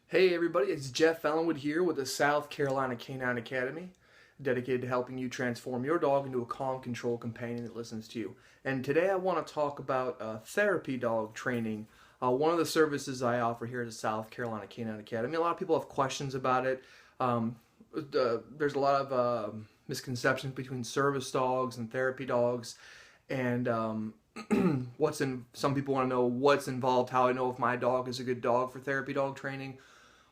Hey everybody, it's Jeff Ellenwood here with the South Carolina Canine Academy, dedicated to helping you transform your dog into a calm, controlled companion that listens to you. And today I want to talk about therapy dog training, one of the services I offer here at the South Carolina Canine Academy. A lot of people have questions about it. Um, there's a lot of misconceptions between service dogs and therapy dogs, and some people want to know what's involved, how I know if my dog is a good dog for therapy dog training,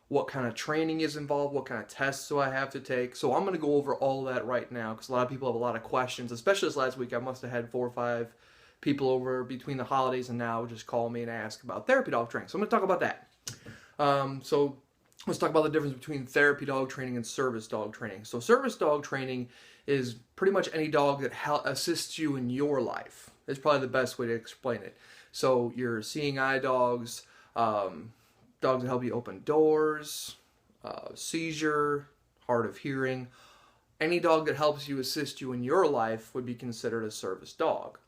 what kind of training is involved, what kind of tests do I have to take. So I'm going to go over all that right now because a lot of people have a lot of questions, especially this last week. I must have had 4 or 5 people over between the holidays and now just call me and ask about therapy dog training. So I'm going to talk about that. So let's talk about the difference between therapy dog training and service dog training. So service dog training is pretty much any dog that assists you in your life. It's probably the best way to explain it. So your seeing eye dogs, dogs that help you open doors, seizure, hard of hearing. Any dog that helps you assist you in your life would be considered a service dog.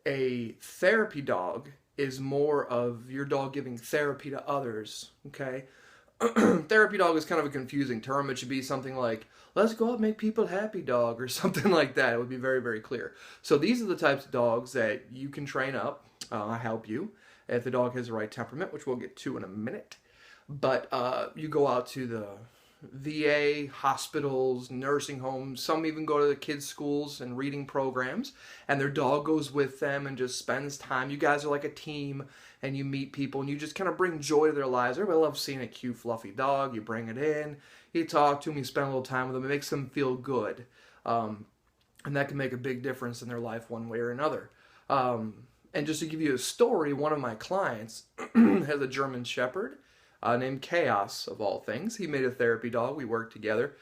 A therapy dog is more of your dog giving therapy to others, okay? Therapy dog is kind of a confusing term. It should be something like, let's go out and make people happy dog, or something like that. It would be very, very clear. So these are the types of dogs that you can train up. I help you if the dog has the right temperament, which we'll get to in a minute. But you go out to the VA, hospitals, nursing homes. Some even go to the kids' schools and reading programs, and their dog goes with them and just spends time. You guys are like a team, and you meet people, and you just kind of bring joy to their lives. Everybody loves seeing a cute, fluffy dog. You bring it in, you talk to them, you spend a little time with them. It makes them feel good, and that can make a big difference in their life one way or another. And just to give you a story, one of my clients has a German Shepherd named Chaos, of all things. He made a therapy dog. We worked together.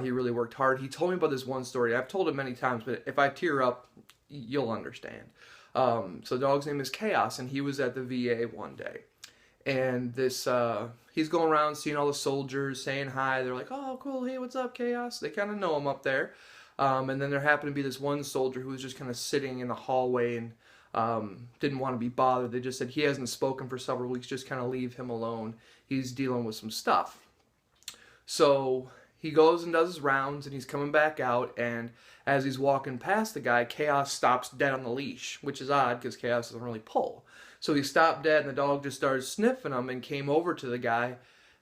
He really worked hard. He told me about this one story. I've told it many times, but if I tear up, you'll understand. So the dog's name is Chaos, and he was at the VA one day. And he's going around seeing all the soldiers, saying hi. They're like, oh, cool. Hey, what's up, Chaos? They kind of know him up there. And then there happened to be this one soldier who was just kind of sitting in the hallway and didn't want to be bothered. They just said he hasn't spoken for several weeks, just kind of leave him alone. He's dealing with some stuff. So he goes and does his rounds, and he's coming back out, and as he's walking past the guy, Chaos stops dead on the leash, which is odd because Chaos doesn't really pull. So he stopped dead, and the dog just started sniffing him and came over to the guy,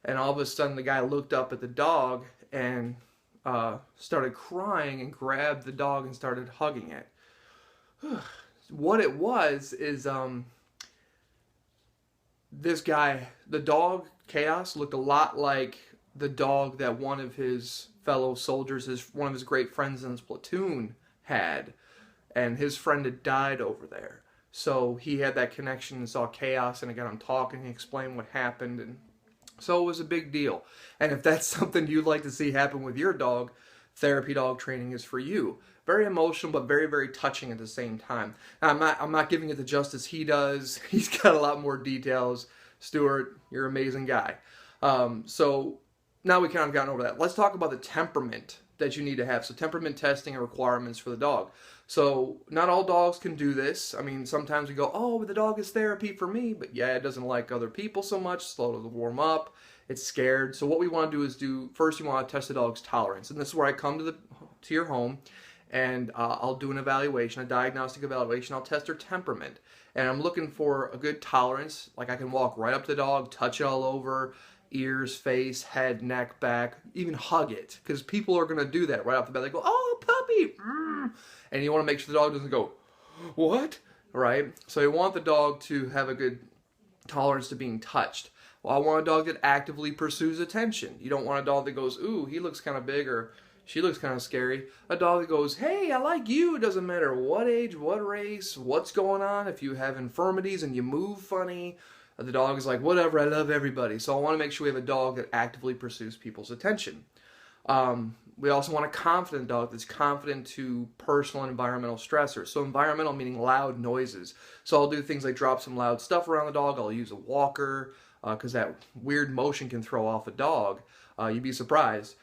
and all of a sudden the guy looked up at the dog and started crying and grabbed the dog and started hugging it. What it was is this guy, the dog, Chaos, looked a lot like the dog that one of his fellow soldiers, one of his great friends in his platoon, had. And his friend had died over there. So he had that connection and saw Chaos, and it got him talking. He explained what happened, and so it was a big deal. And if that's something you'd like to see happen with your dog, therapy dog training is for you. Very emotional, but very, very touching at the same time. Now, I'm not giving it the justice he does. He's got a lot more details. Stuart, you're an amazing guy. So now we kind of gotten over that. Let's talk about the temperament that you need to have. So temperament testing and requirements for the dog. So not all dogs can do this. I mean, sometimes we go, oh, but the dog is therapy for me. But yeah, it doesn't like other people so much. Slow to warm up. It's scared. So what we want to do is first you want to test the dog's tolerance. And this is where I come to your home, and I'll do an evaluation, a diagnostic evaluation. I'll test their temperament. And I'm looking for a good tolerance. Like I can walk right up to the dog, touch it all over, ears, face, head, neck, back, even hug it. Because people are going to do that right off the bat. They go, oh, puppy. And you want to make sure the dog doesn't go, what? Right? So you want the dog to have a good tolerance to being touched. Well, I want a dog that actively pursues attention. You don't want a dog that goes, ooh, he looks kind of big, or she looks kind of scary. A dog that goes, hey, I like you. It doesn't matter what age, what race, what's going on. If you have infirmities and you move funny, the dog is like, whatever, I love everybody. So I want to make sure we have a dog that actively pursues people's attention. We also want a confident dog that's confident to personal and environmental stressors. So environmental meaning loud noises. So I'll do things like drop some loud stuff around the dog. I'll use a walker because that weird motion can throw off a dog. You'd be surprised.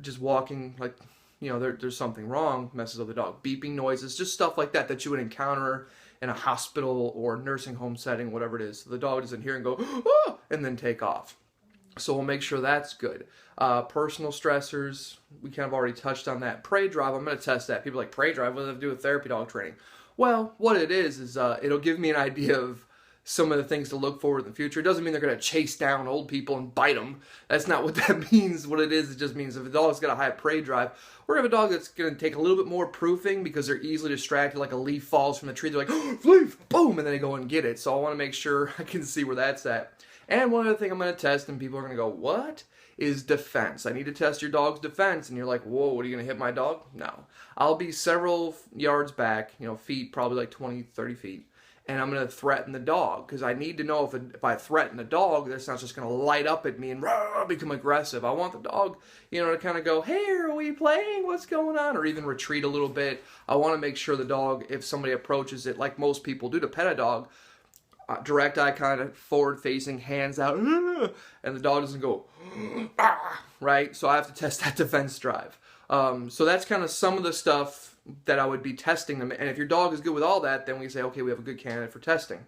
Just walking, like, you know, there's something wrong, messes up the dog. Beeping noises, just stuff like that that you would encounter in a hospital or nursing home setting, whatever it is. So the dog doesn't hear and go, oh, and then take off. So we'll make sure that's good. Personal stressors, we kind of already touched on that. Prey drive, I'm going to test that. People are like, prey drive, what does that have to do with therapy dog training? Well, what it is it'll give me an idea of some of the things to look for in the future. It doesn't mean they're going to chase down old people and bite them. That's not what that means. What it is, it just means if a dog's got a high prey drive, or if a dog that's going to take a little bit more proofing because they're easily distracted, like a leaf falls from the tree, they're like, oh, leaf, boom, and then they go and get it. So I want to make sure I can see where that's at. And one other thing I'm going to test, and people are going to go, what? Is defense. I need to test your dog's defense. And you're like, whoa, what are you going to hit my dog? No. I'll be several yards back, feet, probably like 20, 30 feet. And I'm going to threaten the dog because I need to know if I threaten the dog, that's not just going to light up at me and become aggressive. I want the dog, to kind of go, hey, are we playing? What's going on? Or even retreat a little bit. I want to make sure the dog, if somebody approaches it, like most people do to pet a dog, direct eye contact, forward facing, hands out, and the dog doesn't go, right? So I have to test that defense drive. So that's kind of some of the stuff that I would be testing them. And if your dog is good with all that, then we say, okay, we have a good candidate for testing.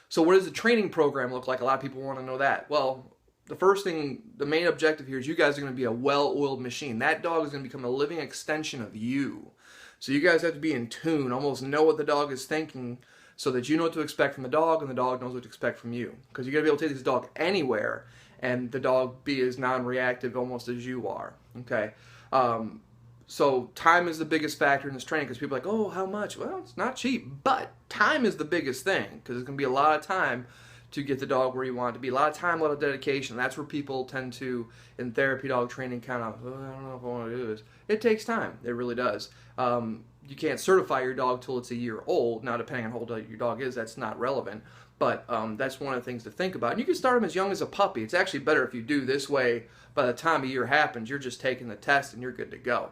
So what does the training program look like? A lot of people want to know that. Well, the first thing, the main objective here is you guys are going to be a well-oiled machine. That dog is going to become a living extension of you. So you guys have to be in tune, almost know what the dog is thinking, so that you know what to expect from the dog and the dog knows what to expect from you. Because you got to be able to take this dog anywhere and the dog be as non-reactive almost as you are. Okay. So time is the biggest factor in this training because people are like, oh, how much? Well, it's not cheap, but time is the biggest thing because it's going to be a lot of time to get the dog where you want it to be. A lot of time, a lot of dedication. That's where people tend to, in therapy dog training, kind of, oh, I don't know if I want to do this. It takes time. It really does. You can't certify your dog till it's a year old. Now, depending on how old your dog is, that's not relevant. But that's one of the things to think about. And you can start them as young as a puppy. It's actually better if you do this way. By the time a year happens, you're just taking the test and you're good to go.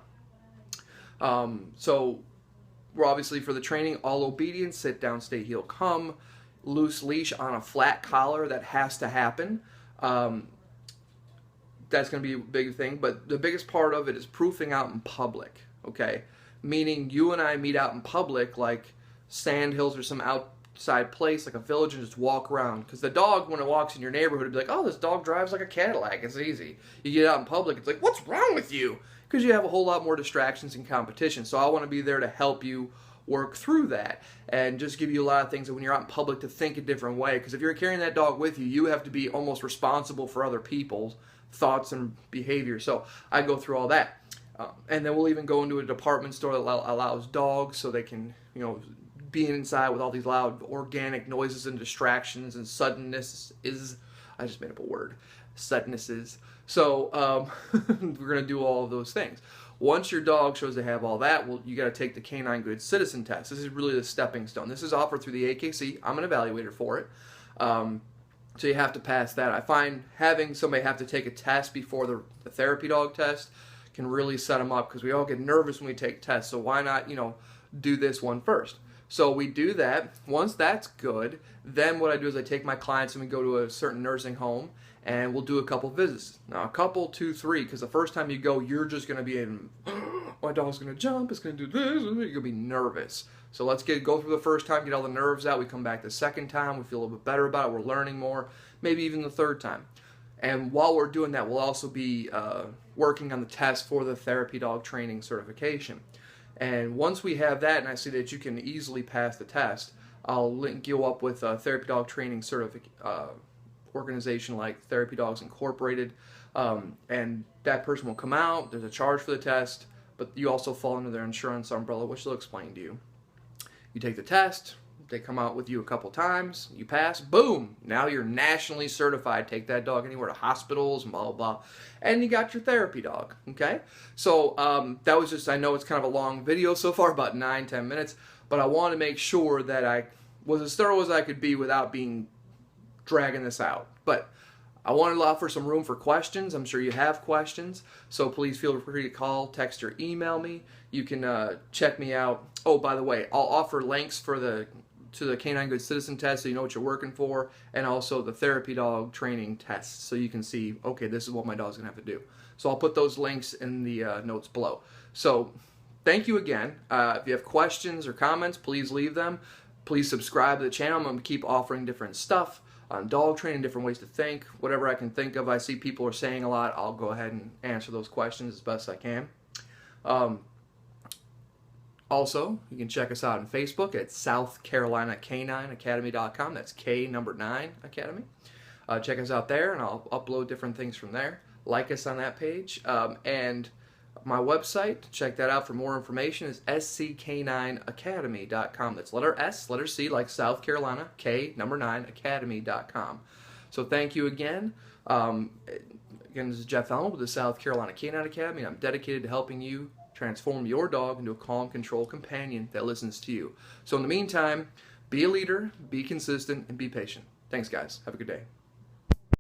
So we're obviously for the training, all obedience, sit down, stay, heel, come, loose leash on a flat collar. That has to happen. That's going to be a big thing. But the biggest part of it is proofing out in public. Okay. Meaning you and I meet out in public like sand hills or some outside place like a village and just walk around. Because the dog, when it walks in your neighborhood, would be like, oh, this dog drives like a Cadillac. It's easy. You get out in public, it's like, what's wrong with you? Because you have a whole lot more distractions and competition. So I want to be there to help you work through that and just give you a lot of things that when you're out in public to think a different way. Because if you're carrying that dog with you, you have to be almost responsible for other people's thoughts and behavior. So I go through all that. And then we'll even go into a department store that allows dogs so they can, be inside with all these loud organic noises and distractions and suddenness is, I just made up a word, suddennesses. So we're going to do all of those things. Once your dog shows they have all that, well, you got to take the Canine Good Citizen test. This is really the stepping stone. This is offered through the AKC. I'm an evaluator for it. So you have to pass that. I find having somebody have to take a test before the therapy dog test can really set them up because we all get nervous when we take tests. So why not, do this one first? So we do that. Once that's good, then what I do is I take my clients and we go to a certain nursing home and we'll do a couple visits. Now, a couple, 2, 3, because the first time you go, you're just going to be in, my dog's going to jump, it's going to do this, you're going to be nervous. So let's go through the first time, get all the nerves out. We come back the second time, we feel a little bit better about it, we're learning more, maybe even the third time. And while we're doing that, we'll also be working on the test for the therapy dog training certification. And once we have that, and I see that you can easily pass the test, I'll link you up with a therapy dog training organization like Therapy Dogs Incorporated. And that person will come out, there's a charge for the test, but you also fall under their insurance umbrella, which they'll explain to you. You take the test, they come out with you a couple times, you pass, boom, now you're nationally certified. Take that dog anywhere to hospitals and blah, blah, blah. And you got your therapy dog, okay? So that was just, I know it's kind of a long video so far, about 9-10 minutes, but I want to make sure that I was as thorough as I could be without dragging this out. But I wanted to offer some room for questions. I'm sure you have questions, so please feel free to call, text, or email me. You can check me out. Oh, by the way, I'll offer links to the Canine Good Citizen test so you know what you're working for, and also the therapy dog training test so you can see, okay, this is what my dog's going to have to do. So I'll put those links in the notes below. So thank you again. If you have questions or comments, please leave them. Please subscribe to the channel. I'm going to keep offering different stuff. on dog training, different ways to think, whatever I can think of. I see people are saying a lot. I'll go ahead and answer those questions as best I can. Also, you can check us out on Facebook at South Carolina Canine Academy.com. That's K9 Academy. Check us out there, and I'll upload different things from there. Like us on that page. And my website, check that out for more information, is SCK9Academy.com. That's letter S, letter C, like South Carolina, K9 Academy.com. So thank you again. Again, this is Jeff Ellen with the South Carolina Canine Academy, and I'm dedicated to helping you transform your dog into a calm, controlled companion that listens to you. So in the meantime, be a leader, be consistent, and be patient. Thanks, guys. Have a good day.